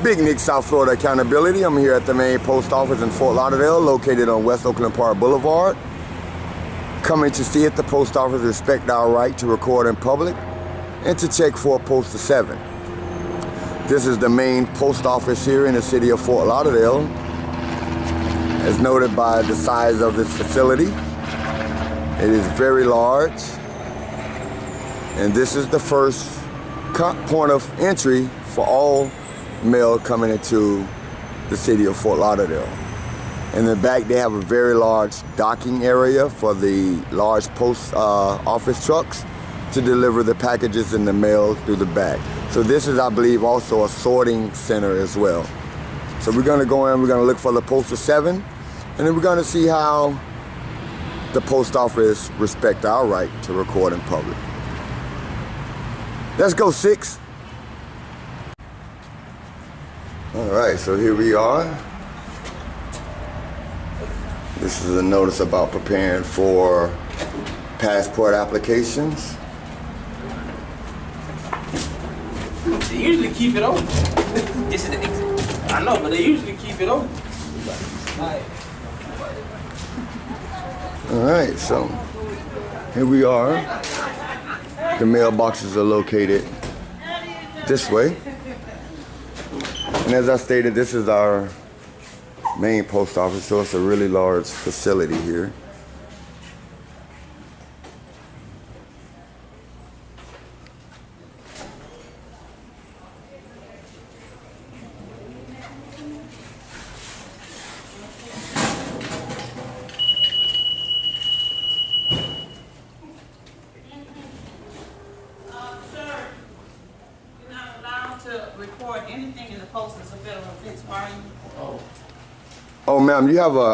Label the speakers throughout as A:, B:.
A: Big Nick, South Florida Accountability. I'm here at the main post office in Fort Lauderdale, located on West Oakland Park Boulevard. Coming to see if the post office respect our right to record in public and to check for Postal 7. This is the main post office here in the city of Fort Lauderdale, as noted by the size of this facility. It is very large, and this is the first point of entry for all mail coming into the city of Fort Lauderdale. In the back, they have a very large docking area for the large post office trucks to deliver the packages and the mail through the back. So this is, I believe, also a sorting center as well. So we're gonna go in, we're gonna look for the Postal 7, and then we're gonna see how the post office respect our right to record in public. Let's go, 6. All right, so here we are. This is a notice about preparing for passport applications.
B: They usually keep it open. This is the exit. I know, but they usually keep it open.
A: All right, so here we are. The mailboxes are located this way. And as I stated, this is our main post office, so it's a really large facility here.
C: Record anything in the post as a federal offense, are you?
A: Oh, ma'am,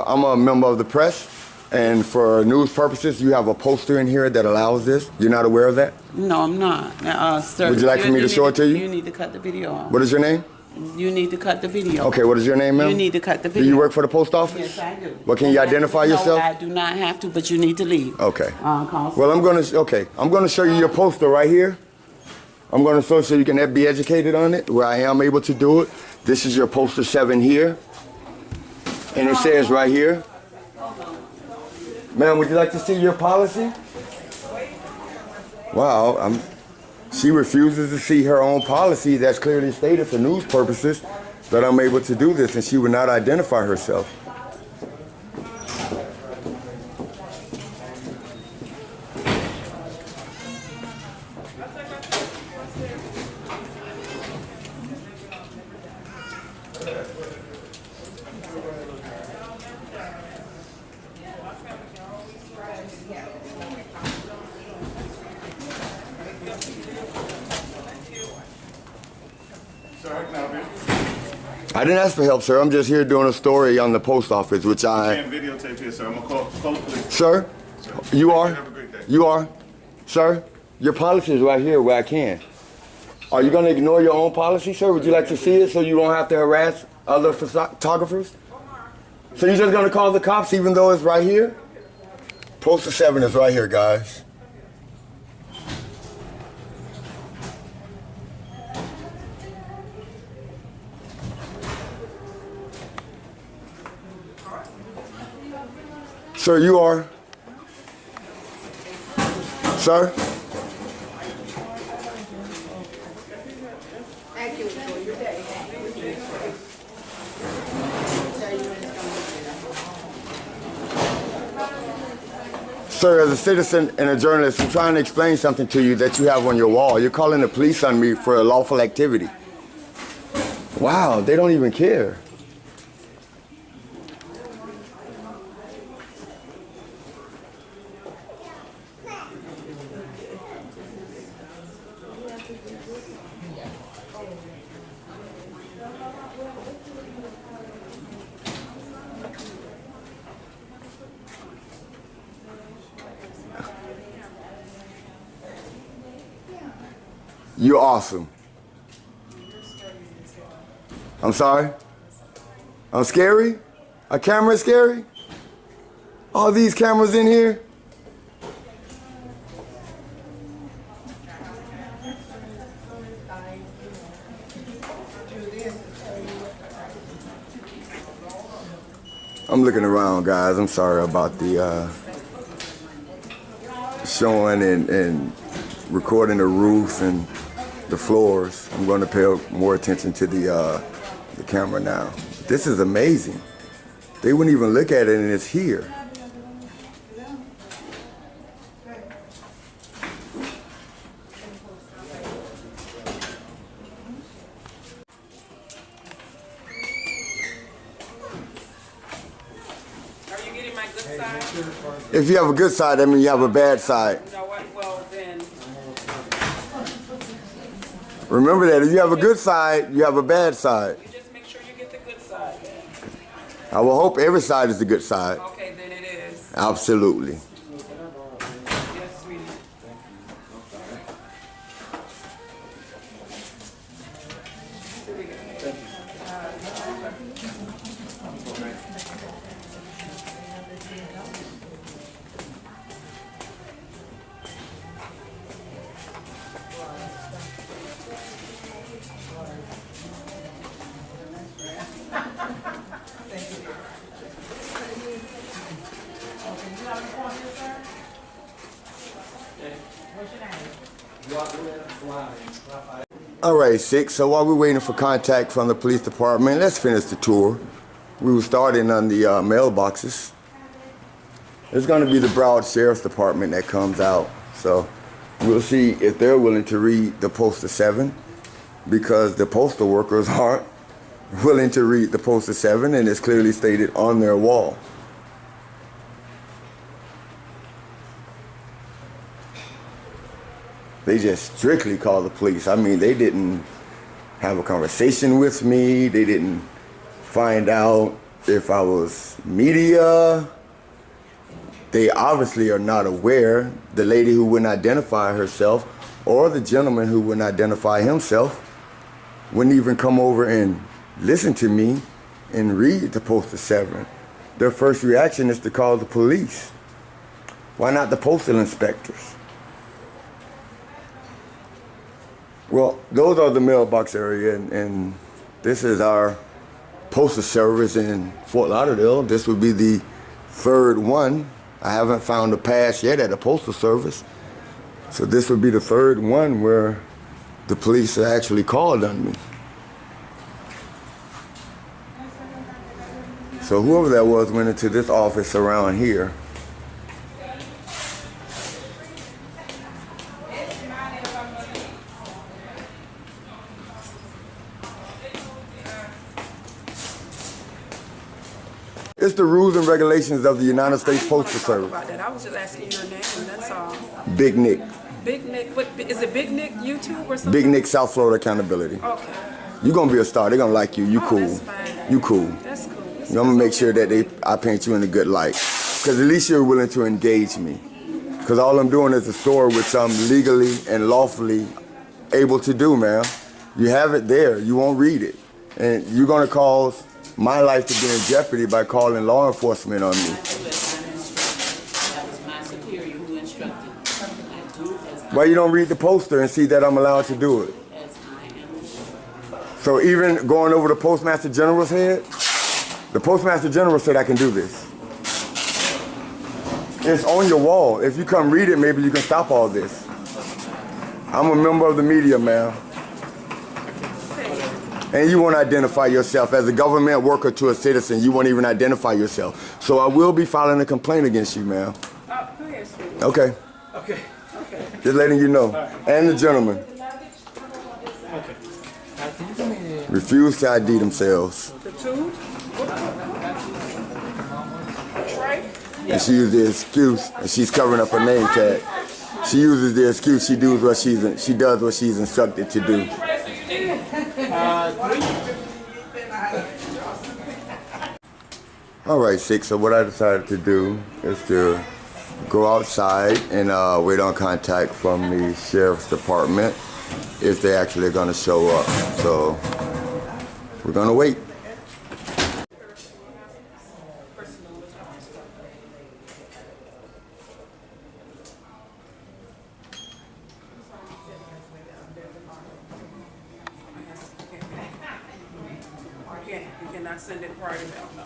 A: I'm a member of the press, and for news purposes, you have a poster in here that allows this. You're not aware of that?
C: No, I'm not. Sir,
A: would you like for me to show it to you?
C: You need to cut the video off.
A: What is your name?
C: You need to cut the video.
A: Okay, what is your name, ma'am?
C: You need to cut the video.
A: Do you work for the post office?
C: Yes, I do.
A: Well, can you identify yourself?
C: No, I do not have to, but you need to leave.
A: Okay. Well, I'm gonna show you your poster right here. I'm going to show so you can be educated on it, where I am able to do it. This is your Postal 7 here. And it says right here. Ma'am, would you like to see your policy? Wow, she refuses to see her own policy that's clearly stated for news purposes that I'm able to do this, and she would not identify herself. I didn't ask for help, sir. I'm just here doing a story on the post office, which I
D: can't videotape here, sir. I'm gonna call the police.
A: Sir, you are?
D: Have a great day.
A: You are? Sir, your policy is right here where I can. Are you going to ignore your own policy, sir? Would you like to see it so you don't have to harass other photographers? So you're just going to call the cops even though it's right here? Postal 7 is right here, guys. Sir, you are? Sir? Sir, as a citizen and a journalist, I'm trying to explain something to you that you have on your wall. You're calling the police on me for a lawful activity. Wow, they don't even care. You're awesome. I'm sorry? I'm scary? A camera is scary? All these cameras in here? I'm looking around, guys. I'm sorry about the showing and recording the roofs and the floors. I'm going to pay more attention to the camera now. This is amazing. They wouldn't even look at it and it's here.
C: Are you getting my good side?
A: If you have a good side, that means you have a bad side.
C: You know what? Well, then.
A: Remember that if you have a good side, you have a bad side.
C: You just make sure you get the good side then.
A: I will hope every side is the good side.
C: Okay, then it is.
A: Absolutely.
C: Yes, sweetie. Here we go.
A: All right, 6. So while we're waiting for contact from the police department, let's finish the tour. We were starting on the mailboxes. It's going to be the Broward Sheriff's Department that comes out. So we'll see if they're willing to read the Postal 7, because the postal workers aren't willing to read the Postal 7, and it's clearly stated on their wall. They just strictly called the police. I mean, they didn't have a conversation with me. They didn't find out if I was media. They obviously are not aware. The lady who wouldn't identify herself, or the gentleman who wouldn't identify himself, wouldn't even come over and listen to me and read the Postal 7. Their first reaction is to call the police. Why not the postal inspectors? Well, those are the mailbox area, and this is our postal service in Fort Lauderdale. This would be the third one. I haven't found a pass yet at the postal service. So this would be the third one where the police actually called on me. So whoever that was went into this office around here. It's the rules and regulations of the United States Postal Service.
C: About that. I was just asking your name, that's all.
A: Big Nick.
C: Big Nick, what is it? Big Nick YouTube or something?
A: Big Nick, South Florida Accountability.
C: Okay.
A: You're gonna be a star. They're gonna like you. You cool.
C: That's fine.
A: You cool.
C: That's cool.
A: I'm gonna make sure that I paint you in a good light. Because at least you're willing to engage me. Because all I'm doing is a story which I'm legally and lawfully able to do, man. You have it there. You won't read it. And you're gonna cause my life to be in jeopardy by calling law enforcement on me.
E: That was my superior who instructed me. I do as
A: Why you don't read the poster and see that I'm allowed to do it?
E: as I am.
A: So even going over the Postmaster General's head, the Postmaster General said I can do this. It's on your wall. If you come read it, maybe you can stop all this. I'm a member of the media, ma'am. And you won't identify yourself as a government worker to a citizen. You won't even identify yourself. So I will be filing a complaint against you, ma'am.
C: Go ahead, sweetie.
A: Okay.
B: Okay.
C: Okay.
A: Just letting you know. And the gentleman.
B: Okay. Can you give me
A: Refuse to ID themselves.
C: The two? Trey?
A: And she used the excuse, and she's covering up her name tag. She uses the excuse she does what she's instructed to do. All right, 6. So what I decided to do is to go outside and wait on contact from the sheriff's department if they actually are going to show up. So we're going to wait.
C: You cannot send it prior to mail, no.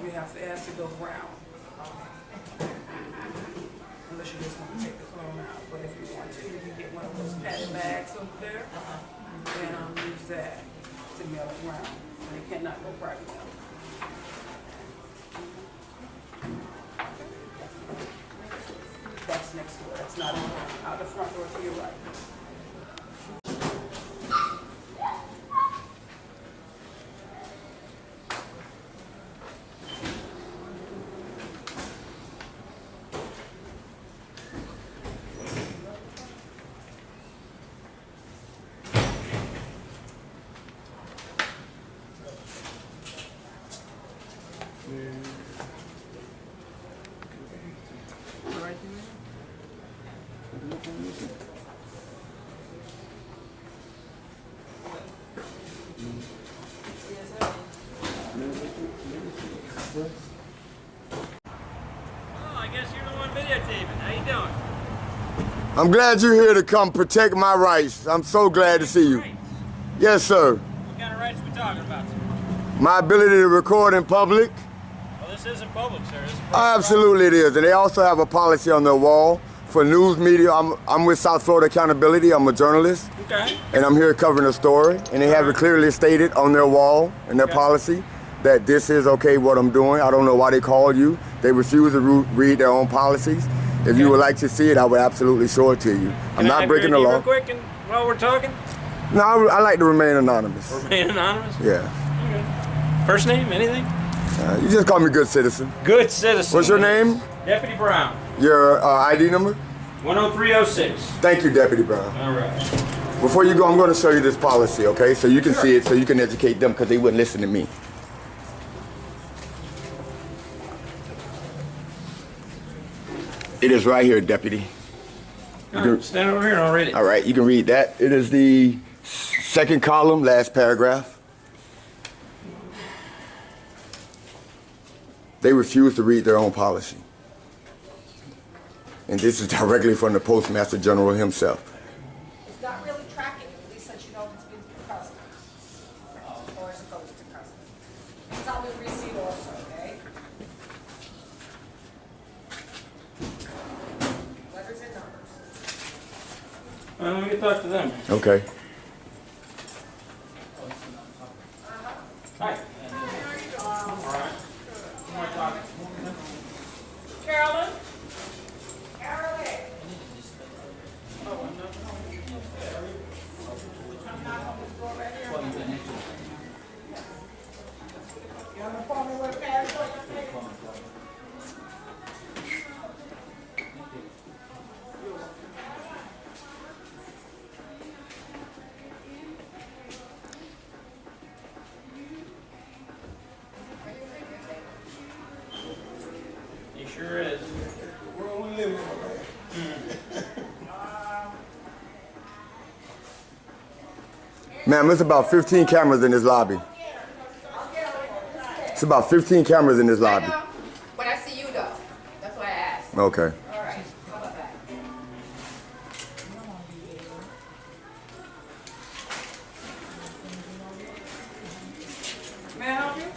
C: You have to ask to go round. Unless you just want to take the clone out. But if you want to, you can get one of those padded bags over there and use that to mail it round. And it cannot go prior to mail. That's next door. That's not out the front door to your right.
F: I guess you're the one videotaping. How you doing?
A: I'm glad you're here to come protect my rights. I'm so glad to see you.
F: Rights?
A: Yes, sir.
F: What kind of rights are we talking about?
A: My ability to record in public.
F: Well, this isn't public, sir. This is
A: Absolutely it is. And they also have a policy on their wall for news media. I'm with South Florida Accountability. I'm a journalist.
F: Okay.
A: And I'm here covering a story. And they have it clearly stated on their wall in their policy that this is okay what I'm doing. I don't know why they called you. They refuse to read their own policies. If you would like to see it, I would absolutely show it to you. I'm not breaking the law.
F: Real quick and while we're talking?
A: No, I like to remain anonymous.
F: Remain anonymous?
A: Yeah.
F: Okay. First name, anything?
A: You just call me good citizen.
F: Good citizen.
A: What's your name?
F: Deputy Brown.
A: Your ID number?
F: 10306.
A: Thank you, Deputy Brown.
F: All right.
A: Before you go, I'm going to show you this policy, okay? So you can see it, so you can educate them because they wouldn't listen to me. It is right here, Deputy.
F: Stand over here and I'll read it.
A: All right, you can read that. It is the second column, last paragraph. They refuse to read their own policy. And this is directly from the Postmaster General himself.
G: It's not really tracking it, at least since you know it's been through customs. Or as opposed to customs. It's on the receipt also, okay? Letters and numbers.
F: Let me talk to them.
A: Okay.
F: Hi.
C: Carolyn?
G: Carolyn. You on the phone with Carolyn?
F: He sure is.
A: Ma'am, there's about 15 cameras in this lobby. It's about 15 cameras in this lobby.
G: But I see you though. That's why I asked.
A: Okay.
G: All right. How about that?
C: May I help you?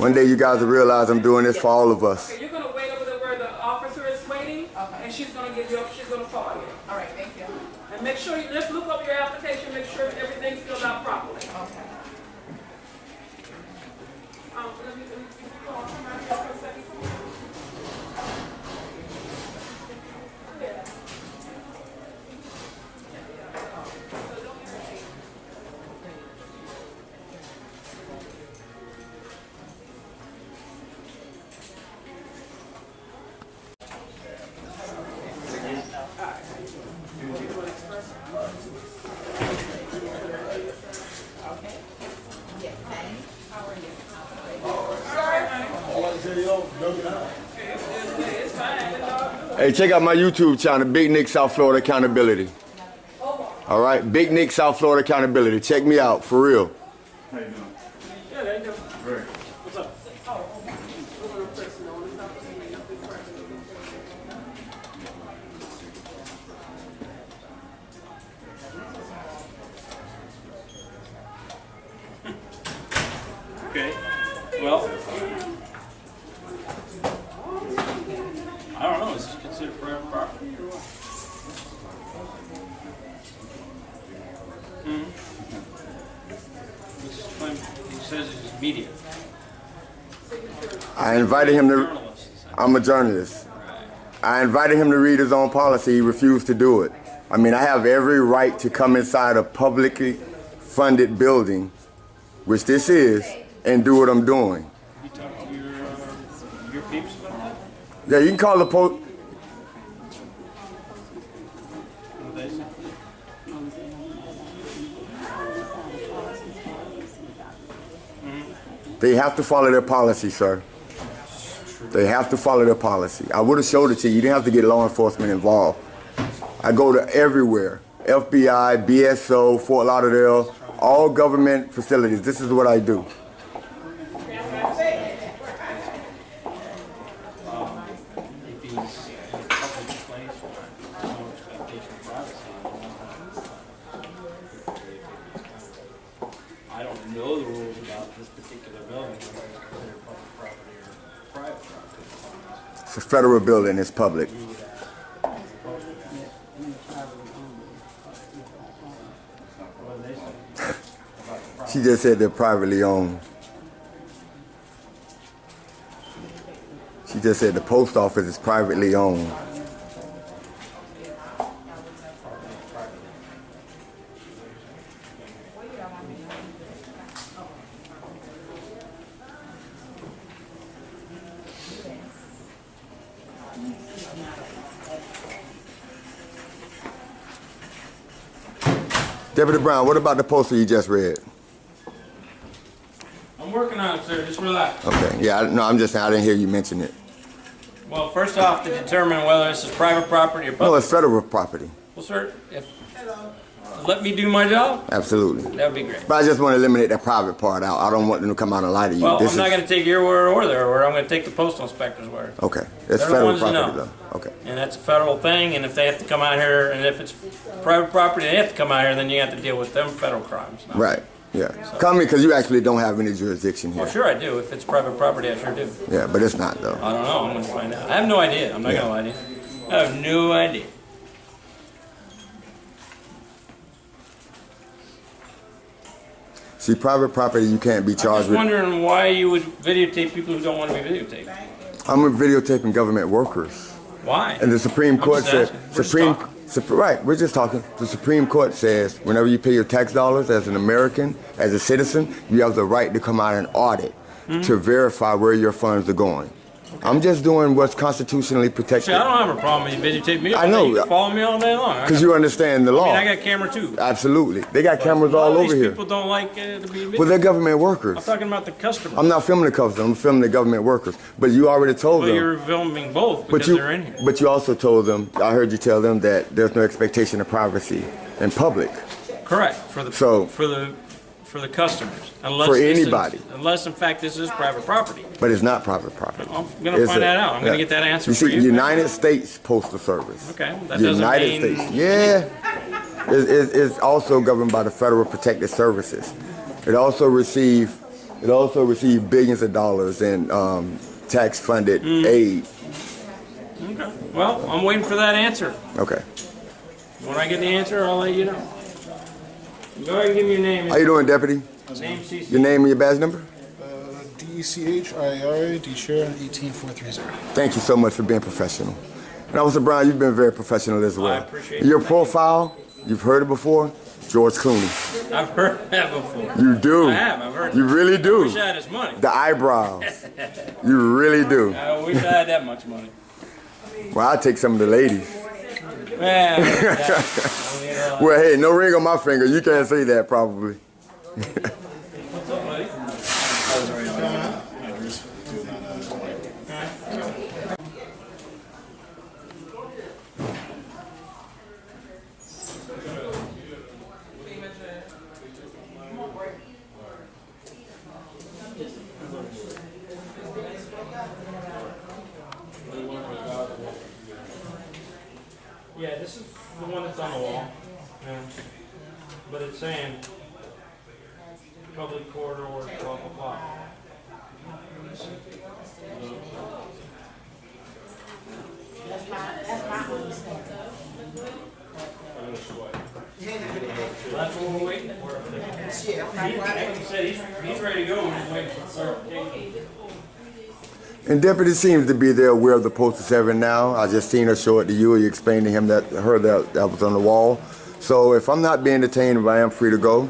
A: One day you guys will realize I'm doing this for all of us.
C: Okay, you're gonna wait over there where the officer is waiting, and she's gonna give you up, she's gonna call you.
G: All right, thank you.
C: And make sure you, just look over your application, make sure everything's filled out properly.
G: Okay.
C: Let me call somebody else for a second.
A: Hey, check out my YouTube channel, Big Nick South Florida Accountability. All right, Big Nick South Florida Accountability. Check me out, for real.
D: How you doing?
C: Yeah, there you go.
D: Great.
C: What's up? Oh, okay. We're gonna press no on the top of the nothing pressed.
F: Okay. Well, I don't know. Is this considered private property? He says it's media.
A: I invited him to,
F: Journalist.
A: I'm a journalist. I invited him to read his own policy. He refused to do it. I mean, I have every right to come inside a publicly funded building, which this is, and do what I'm doing.
F: You talk to your peeps about that?
A: Yeah, you can call the post.
F: What they say?
A: They have to follow their policy, sir. They have to follow their policy. I would have showed it to you. You didn't have to get law enforcement involved. I go to everywhere. FBI, BSO, Fort Lauderdale, all government facilities. This is what I do.
F: If he's in a public place, no expectation of privacy. I don't know the rules about this particular building, whether it's considered public property or private property.
A: It's a federal building. It's public.
F: What do they say?
A: She just said they're privately owned. She just said the post office is privately owned. Deputy Brown, what about the poster you just read?
F: I'm working on it, sir. Just relax.
A: Okay, yeah, no, I'm just saying, I didn't hear you mention it.
F: Well, first off, to determine whether this is private property or
A: No,
F: public.
A: it's federal property.
F: Well, sir, if let me do my job,
A: Absolutely.
F: that would be great.
A: But I just want to eliminate that private part out. I don't want them to come out and lie to you.
F: Well,
A: This
F: I'm not
A: is-
F: going to take your word or their word. I'm going to take the postal inspector's word.
A: Okay, it's
F: They're the
A: federal
F: ones that
A: property
F: know.
A: though. Okay.
F: And that's a federal thing, and if they have to come out here, and if it's private property, they have to come out here, then you have to deal with them federal crimes. No.
A: Right, yeah. Come in because you actually don't have any jurisdiction here.
F: Well, sure I do. If it's private property, I sure do.
A: Yeah, but it's not though.
F: I don't know. I'm going to find out. I have no idea. I'm not
A: Yeah.
F: going to lie to you. I have no idea.
A: See, private property you can't be
F: I'm
A: charged
F: just
A: with.
F: wondering why you would videotape people who don't want to be videotaped.
A: I'm videotaping government workers.
F: Why?
A: And the Supreme Court
F: just
A: said,
F: asking. We're just
A: right, we're just talking. The Supreme Court says whenever you pay your tax dollars as an American, as a citizen, you have the right to come out and audit to verify where your funds are going. I'm just doing what's constitutionally
F: See,
A: protected.
F: I don't have a problem with you videotape me.
A: I know.
F: You can follow me all day long.
A: Because you understand the
F: I
A: law.
F: mean, I got camera too.
A: Absolutely. They got cameras
F: A lot
A: all
F: of
A: over
F: these
A: here.
F: people don't like to be videotaped.
A: Well, they're government workers.
F: I'm talking about the customer.
A: I'm not filming the customer. I'm filming the government workers. But you already told
F: Well,
A: them.
F: you're filming both because they're in here.
A: But you also told them. I heard you tell them that there's no expectation of privacy in public.
F: Correct for the customers, unless
A: For
F: this is-
A: anybody.
F: unless in fact this is private property.
A: But it's not private property.
F: I'm gonna find that out. I'm gonna get that answer
A: You
F: for
A: see,
F: you.
A: United States Postal Service.
F: Okay, well, that doesn't
A: United
F: mean.
A: States. Yeah. It's also governed by the Federal Protective Services. It also received billions of dollars in tax-funded aid.
F: Okay. Well, I'm waiting for that answer.
A: Okay.
F: When I get the answer, I'll let you know. Go ahead and give me your name.
A: How you doing, Deputy?
F: Name, CC.
A: Your name and your badge number?
H: DECHIRA, D-Share, 18430.
A: Thank you so much for being professional. And Officer Brown, you've been very professional as well.
F: I appreciate
A: Your
F: it.
A: profile, you've heard it before, George Clooney.
F: I've heard that before.
A: You do.
F: I have. I've heard.
A: You really
F: I
A: do.
F: wish I had his money.
A: The eyebrows. You really do.
F: I wish I had that much money.
A: Well, I'll take some of the ladies.
F: Yeah.
A: Well, hey, no ring on my finger. You can't say that probably.
F: What's up, buddy? Yeah, this is the one that's on the wall. Yeah. But it's saying public corridor, 12 o'clock.
G: That's my understanding.
F: That's what we're waiting for. Like you said, he's ready to go. We're just waiting for clarification.
A: And Deputy seems to be there aware of the Postal 7 now. I just seen her show it to you. You explained to him that was on the wall. So if I'm not being detained, if I am free to go,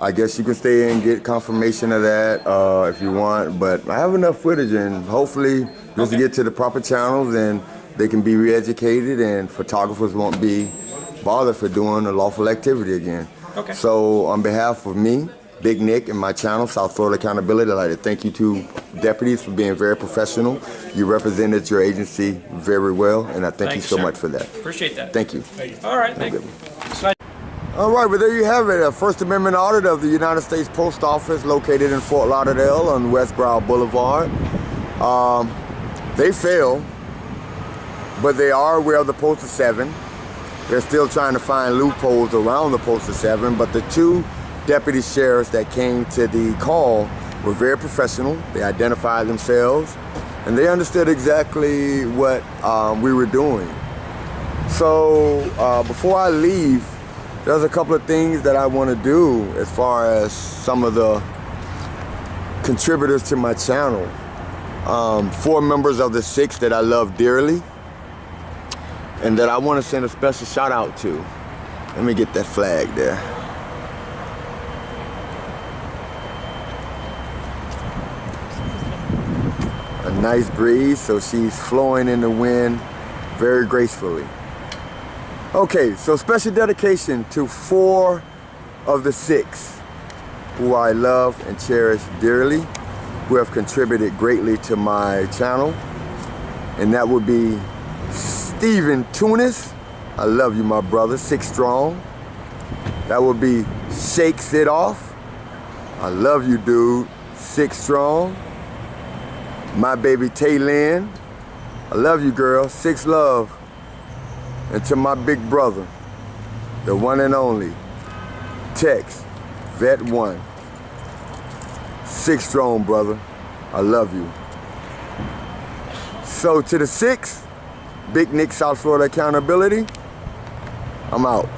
A: I guess you can stay and get confirmation of that if you want. But I have enough footage, and hopefully just get to the proper channels and they can be re-educated and photographers won't be bothered for doing a lawful activity again.
F: Okay.
A: So on behalf of me, Big Nick, and my channel, South Florida Accountability, I'd like to thank you two deputies for being very professional. You represented your agency very well, and I thank you so much for that.
F: Appreciate that.
A: Thank you.
F: All right, thank you.
A: All right, well, there you have it. A First Amendment audit of the United States Post Office located in Fort Lauderdale on West Brow Boulevard. They failed, but they are aware of the Postal 7. They're still trying to find loopholes around the Postal 7, but the two deputy sheriffs that came to the call were very professional. They identified themselves, and they understood exactly what we were doing. So before I leave, there's a couple of things that I want to do as far as some of the contributors to my channel. 4 members of the 6 that I love dearly and that I want to send a special shout out to. Let me get that flag there. A nice breeze, so she's flowing in the wind very gracefully. Okay, so special dedication to 4 of the 6 who I love and cherish dearly, who have contributed greatly to my channel, and that would be Stephen Tunis. I love you, my brother, 6 strong. That would be Shakes It Off. I love you, dude, 6 strong. My baby Taylin. I love you, girl, 6 love. And to my big brother, the one and only, Tex, Vet 1. 6 strong, brother. I love you. So to the 6, Big Nick, South Florida Accountability, I'm out.